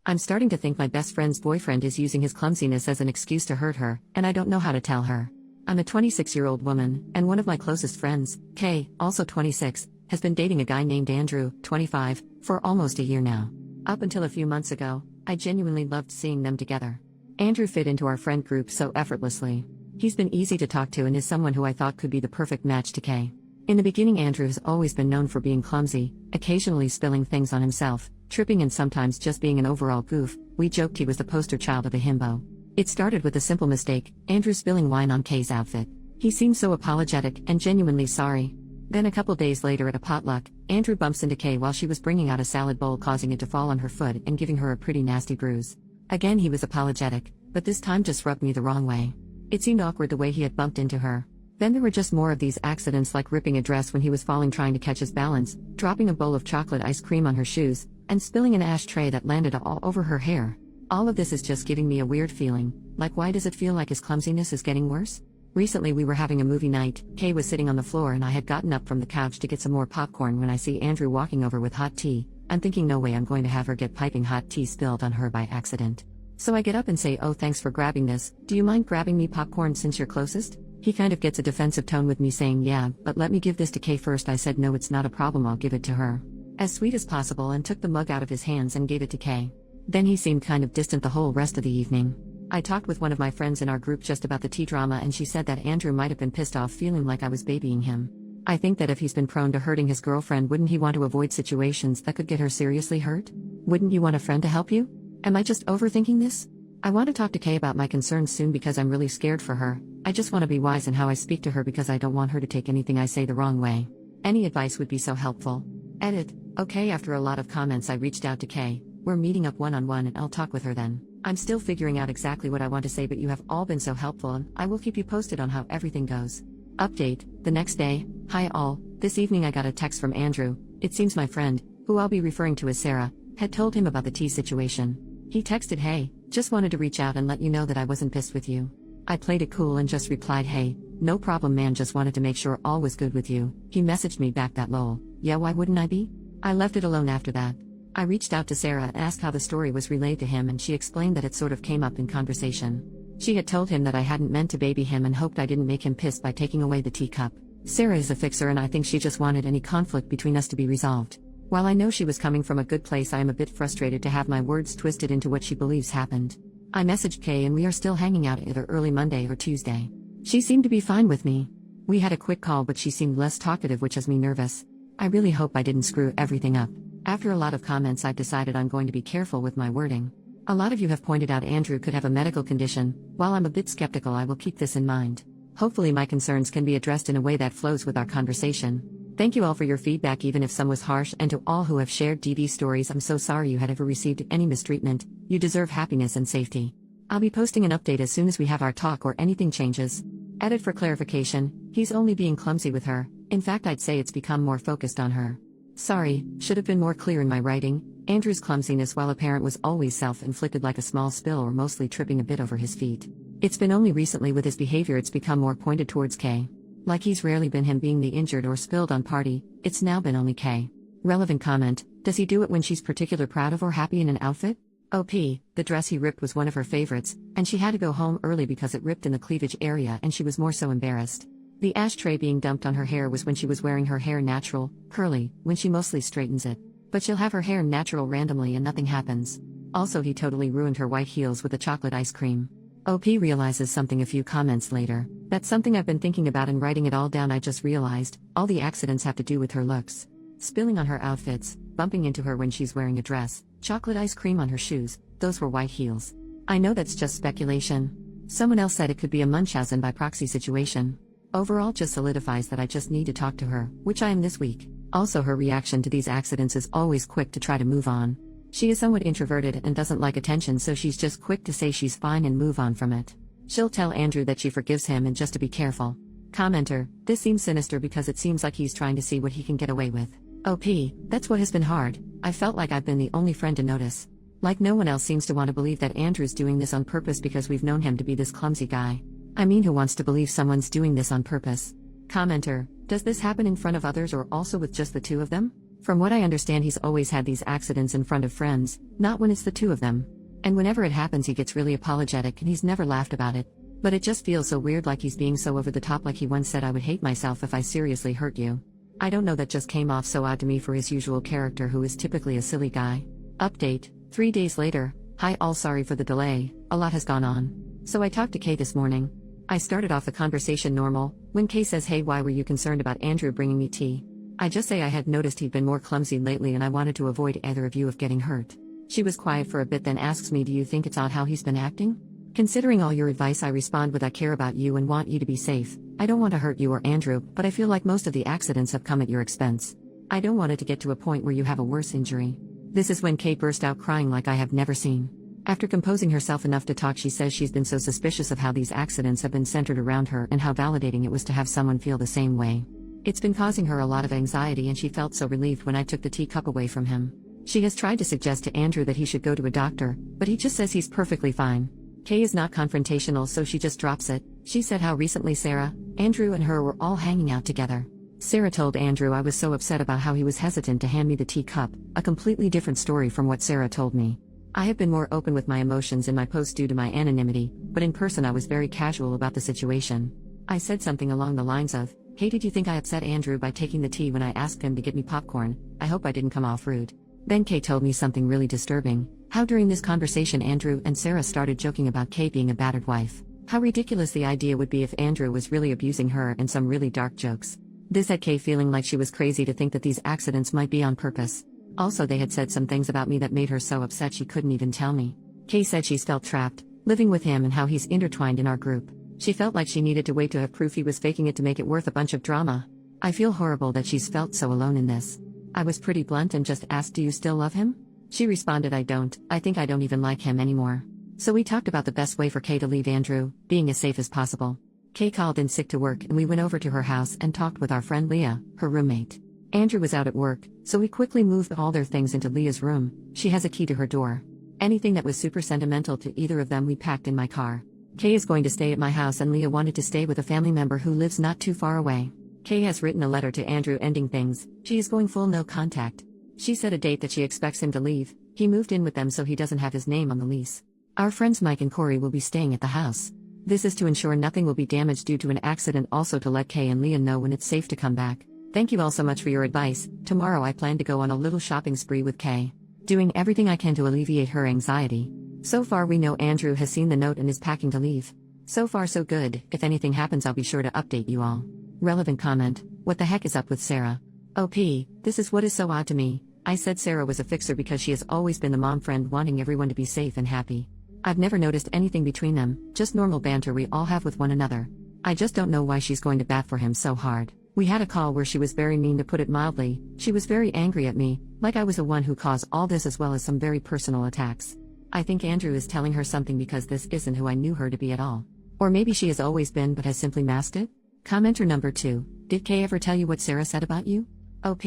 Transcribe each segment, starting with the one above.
I'm starting to think my best friend's boyfriend is using his clumsiness as an excuse to hurt her, and I don't know how to tell her. I'm a 26-year-old woman, and one of my closest friends, Kay, also 26, has been dating a guy named Andrew, 25, for almost a year now. Up until a few months ago, I genuinely loved seeing them together. Andrew fit into our friend group so effortlessly. He's been easy to talk to and is someone who I thought could be the perfect match to Kay. In the beginning, Andrew has always been known for being clumsy, occasionally spilling things on himself, tripping, and sometimes just being an overall goof. We joked he was the poster child of a himbo. It started with a simple mistake, Andrew spilling wine on Kay's outfit. He seemed so apologetic and genuinely sorry. Then a couple days later at a potluck, Andrew bumps into Kay while she was bringing out a salad bowl, causing it to fall on her foot and giving her a pretty nasty bruise. Again he was apologetic, but this time just rubbed me the wrong way. It seemed awkward the way he had bumped into her. Then there were just more of these accidents, like ripping a dress when he was falling trying to catch his balance, dropping a bowl of chocolate ice cream on her shoes, and spilling an ashtray that landed all over her hair. All of this is just giving me a weird feeling, like why does it feel like his clumsiness is getting worse? Recently we were having a movie night, Kay was sitting on the floor and I had gotten up from the couch to get some more popcorn when I see Andrew walking over with hot tea. I'm thinking no way I'm going to have her get piping hot tea spilled on her by accident. So I get up and say, "Oh, thanks for grabbing this, do you mind grabbing me popcorn since you're closest?" He kind of gets a defensive tone with me saying, "Yeah, but let me give this to Kay first." I said, "No, it's not a problem, I'll give it to her." As sweet as possible, and took the mug out of his hands and gave it to Kay. Then he seemed kind of distant the whole rest of the evening. I talked with one of my friends in our group just about the tea drama, and she said that Andrew might have been pissed off, feeling like I was babying him. I think that if he's been prone to hurting his girlfriend, wouldn't he want to avoid situations that could get her seriously hurt? Wouldn't you want a friend to help you? Am I just overthinking this? I want to talk to Kay about my concerns soon because I'm really scared for her. I just want to be wise in how I speak to her because I don't want her to take anything I say the wrong way. Any advice would be so helpful. Edit. Okay, after a lot of comments I reached out to Kay. We're meeting up one-on-one and I'll talk with her then. I'm still figuring out exactly what I want to say, but you have all been so helpful and I will keep you posted on how everything goes. Update. The next day. Hi all. This evening I got a text from Andrew. It seems my friend, who I'll be referring to as Sarah, had told him about the tea situation. He texted, "Hey, just wanted to reach out and let you know that I wasn't pissed with you." I played it cool and just replied, "Hey, no problem man, just wanted to make sure all was good with you." He messaged me back that lol. Yeah, why wouldn't I be? I left it alone after that. I reached out to Sarah and asked how the story was relayed to him, and she explained that it sort of came up in conversation. She had told him that I hadn't meant to baby him and hoped I didn't make him pissed by taking away the teacup. Sarah is a fixer and I think she just wanted any conflict between us to be resolved. While I know she was coming from a good place, I am a bit frustrated to have my words twisted into what she believes happened. I messaged Kay and we are still hanging out either early Monday or Tuesday. She seemed to be fine with me. We had a quick call, but she seemed less talkative, which has me nervous. I really hope I didn't screw everything up. After a lot of comments, I've decided I'm going to be careful with my wording. A lot of you have pointed out Andrew could have a medical condition. While I'm a bit skeptical, I will keep this in mind. Hopefully my concerns can be addressed in a way that flows with our conversation. Thank you all for your feedback, even if some was harsh, and to all who have shared DV stories, I'm so sorry you had ever received any mistreatment. You deserve happiness and safety. I'll be posting an update as soon as we have our talk or anything changes. Edit. For clarification, he's only being clumsy with her. In fact, I'd say it's become more focused on her. Sorry, should have been more clear in my writing. Andrew's clumsiness, while apparent, was always self-inflicted, like a small spill or mostly tripping a bit over his feet. It's been only recently with his behavior it's become more pointed towards Kay. Like he's rarely been him being the injured or spilled on party, it's now been only Kay. Relevant comment, does he do it when she's particularly proud of or happy in an outfit? OP, the dress he ripped was one of her favorites, and she had to go home early because it ripped in the cleavage area and she was more so embarrassed. The ashtray being dumped on her hair was when she was wearing her hair natural, curly, when she mostly straightens it. But she'll have her hair natural randomly and nothing happens. Also, he totally ruined her white heels with the chocolate ice cream. OP realizes something a few comments later. That's something I've been thinking about, and writing it all down I just realized, all the accidents have to do with her looks. Spilling on her outfits, bumping into her when she's wearing a dress, chocolate ice cream on her shoes, those were white heels. I know that's just speculation. Someone else said it could be a Munchausen by proxy situation. Overall just solidifies that I just need to talk to her, which I am this week. Also, her reaction to these accidents is always quick to try to move on. She is somewhat introverted and doesn't like attention, so she's just quick to say she's fine and move on from it. She'll tell Andrew that she forgives him and just to be careful. Commenter, this seems sinister because it seems like he's trying to see what he can get away with. OP, that's what has been hard. I felt like I've been the only friend to notice. Like no one else seems to want to believe that Andrew's doing this on purpose because we've known him to be this clumsy guy. I mean, who wants to believe someone's doing this on purpose? Commenter, does this happen in front of others or also with just the two of them? From what I understand, he's always had these accidents in front of friends, not when it's the two of them. And whenever it happens, he gets really apologetic and he's never laughed about it. But it just feels so weird, like he's being so over the top, like he once said, "I would hate myself if I seriously hurt you." I don't know, that just came off so odd to me for his usual character, who is typically a silly guy. Update: 3 days later. Hi all, sorry for the delay, a lot has gone on. So I talked to Kay this morning. I started off the conversation normal, when Kay says, "Hey, why were you concerned about Andrew bringing me tea?" I just say I had noticed he'd been more clumsy lately and I wanted to avoid either of you of getting hurt. She was quiet for a bit, then asks me, "Do you think it's odd how he's been acting?" Considering all your advice, I respond with, "I care about you and want you to be safe. I don't want to hurt you or Andrew, but I feel like most of the accidents have come at your expense. I don't want it to get to a point where you have a worse injury." This is when Kay burst out crying like I have never seen. After composing herself enough to talk, she says she's been so suspicious of how these accidents have been centered around her and how validating it was to have someone feel the same way. It's been causing her a lot of anxiety, and she felt so relieved when I took the teacup away from him. She has tried to suggest to Andrew that he should go to a doctor, but he just says he's perfectly fine. Kay is not confrontational, so she just drops it. She said how recently Sarah, Andrew and her were all hanging out together. Sarah told Andrew I was so upset about how he was hesitant to hand me the teacup, a completely different story from what Sarah told me. I have been more open with my emotions in my post due to my anonymity, but in person I was very casual about the situation. I said something along the lines of, "Hey, did you think I upset Andrew by taking the tea when I asked him to get me popcorn? I hope I didn't come off rude." Then Kay told me something really disturbing, how during this conversation Andrew and Sarah started joking about Kay being a battered wife. How ridiculous the idea would be if Andrew was really abusing her, and some really dark jokes. This had Kay feeling like she was crazy to think that these accidents might be on purpose. Also, they had said some things about me that made her so upset she couldn't even tell me. Kay said she's felt trapped, living with him, and how he's intertwined in our group. She felt like she needed to wait to have proof he was faking it to make it worth a bunch of drama. I feel horrible that she's felt so alone in this. I was pretty blunt and just asked, "Do you still love him?" She responded, "I don't. I think I don't even like him anymore." So we talked about the best way for Kay to leave Andrew, being as safe as possible. Kay called in sick to work and we went over to her house and talked with our friend Leah, her roommate. Andrew was out at work, so we quickly moved all their things into Leah's room. She has a key to her door. Anything that was super sentimental to either of them we packed in my car. Kay is going to stay at my house and Leah wanted to stay with a family member who lives not too far away. Kay has written a letter to Andrew ending things. She is going full no contact. She set a date that she expects him to leave. He moved in with them so he doesn't have his name on the lease. Our friends Mike and Corey will be staying at the house. This is to ensure nothing will be damaged due to an accident, also to let Kay and Leah know when it's safe to come back. Thank you all so much for your advice. Tomorrow I plan to go on a little shopping spree with Kay, doing everything I can to alleviate her anxiety. So far we know Andrew has seen the note and is packing to leave. So far so good. If anything happens I'll be sure to update you all. Relevant comment: what the heck is up with Sarah? OP, this is what is so odd to me. I said Sarah was a fixer because she has always been the mom friend wanting everyone to be safe and happy. I've never noticed anything between them, just normal banter we all have with one another. I just don't know why she's going to bat for him so hard. We had a call where she was very mean, to put it mildly. She was very angry at me, like I was the one who caused all this, as well as some very personal attacks. I think Andrew is telling her something because this isn't who I knew her to be at all. Or maybe she has always been but has simply masked it? Commenter number 2. Did Kay ever tell you what Sarah said about you? OP,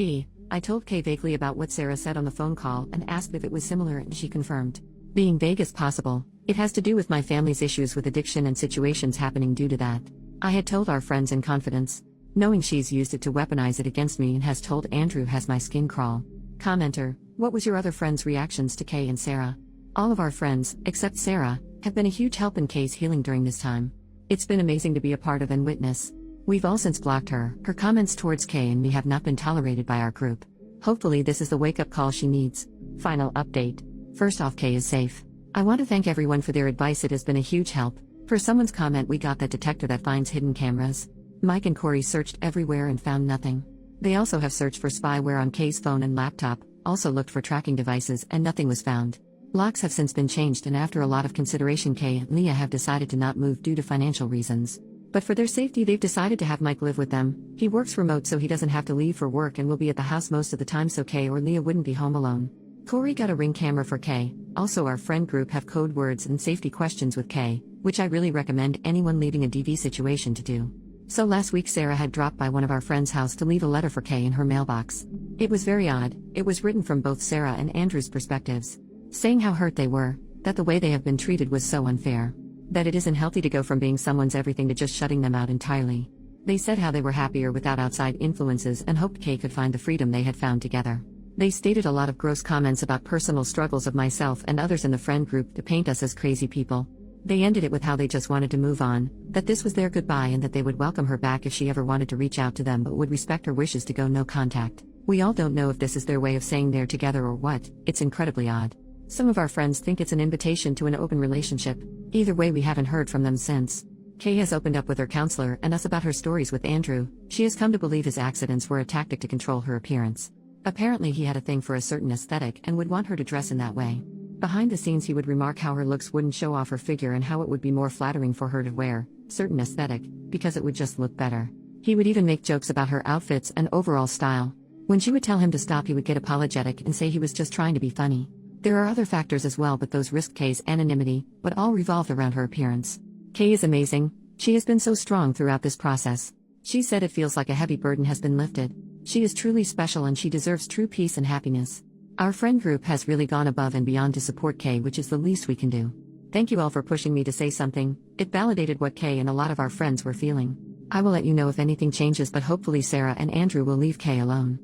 I told Kay vaguely about what Sarah said on the phone call and asked if it was similar and she confirmed. Being vague as possible, it has to do with my family's issues with addiction and situations happening due to that. I had told our friends in confidence, knowing she's used it to weaponize it against me, and has told Andrew has my skin crawl. Commenter, what was your other friends' reactions to Kay and Sarah? All of our friends, except Sarah, have been a huge help in Kay's healing during this time. It's been amazing to be a part of and witness. We've all since blocked her. Her comments towards Kay and me have not been tolerated by our group. Hopefully this is the wake-up call she needs. Final update. First off, Kay is safe. I want to thank everyone for their advice, it has been a huge help. For someone's comment, we got that detector that finds hidden cameras. Mike and Corey searched everywhere and found nothing. They also have searched for spyware on Kay's phone and laptop, also looked for tracking devices, and nothing was found. Locks have since been changed, and after a lot of consideration, Kay and Leah have decided to not move due to financial reasons. But for their safety, they've decided to have Mike live with them. He works remote so he doesn't have to leave for work and will be at the house most of the time, so Kay or Leah wouldn't be home alone. Corey got a Ring camera for Kay. Also, our friend group have code words and safety questions with Kay, which I really recommend anyone leaving a DV situation to do. So last week Sarah had dropped by one of our friends' house to leave a letter for Kay in her mailbox. It was very odd. It was written from both Sarah and Andrew's perspectives, saying how hurt they were, that the way they have been treated was so unfair, that it isn't healthy to go from being someone's everything to just shutting them out entirely. They said how they were happier without outside influences and hoped Kay could find the freedom they had found together. They stated a lot of gross comments about personal struggles of myself and others in the friend group to paint us as crazy people. They ended it with how they just wanted to move on, that this was their goodbye and that they would welcome her back if she ever wanted to reach out to them but would respect her wishes to go no contact. We all don't know if this is their way of saying they're together or what. It's incredibly odd. Some of our friends think it's an invitation to an open relationship. Either way, we haven't heard from them since. Kay has opened up with her counselor and us about her stories with Andrew. She has come to believe his accidents were a tactic to control her appearance. Apparently he had a thing for a certain aesthetic and would want her to dress in that way. Behind the scenes he would remark how her looks wouldn't show off her figure and how it would be more flattering for her to wear certain aesthetic, because it would just look better. He would even make jokes about her outfits and overall style. When she would tell him to stop, he would get apologetic and say he was just trying to be funny. There are other factors as well, but those risked Kay's anonymity, but all revolved around her appearance. Kay is amazing. She has been so strong throughout this process. She said it feels like a heavy burden has been lifted. She is truly special and she deserves true peace and happiness. Our friend group has really gone above and beyond to support Kay, which is the least we can do. Thank you all for pushing me to say something. It validated what Kay and a lot of our friends were feeling. I will let you know if anything changes, but hopefully Sarah and Andrew will leave Kay alone.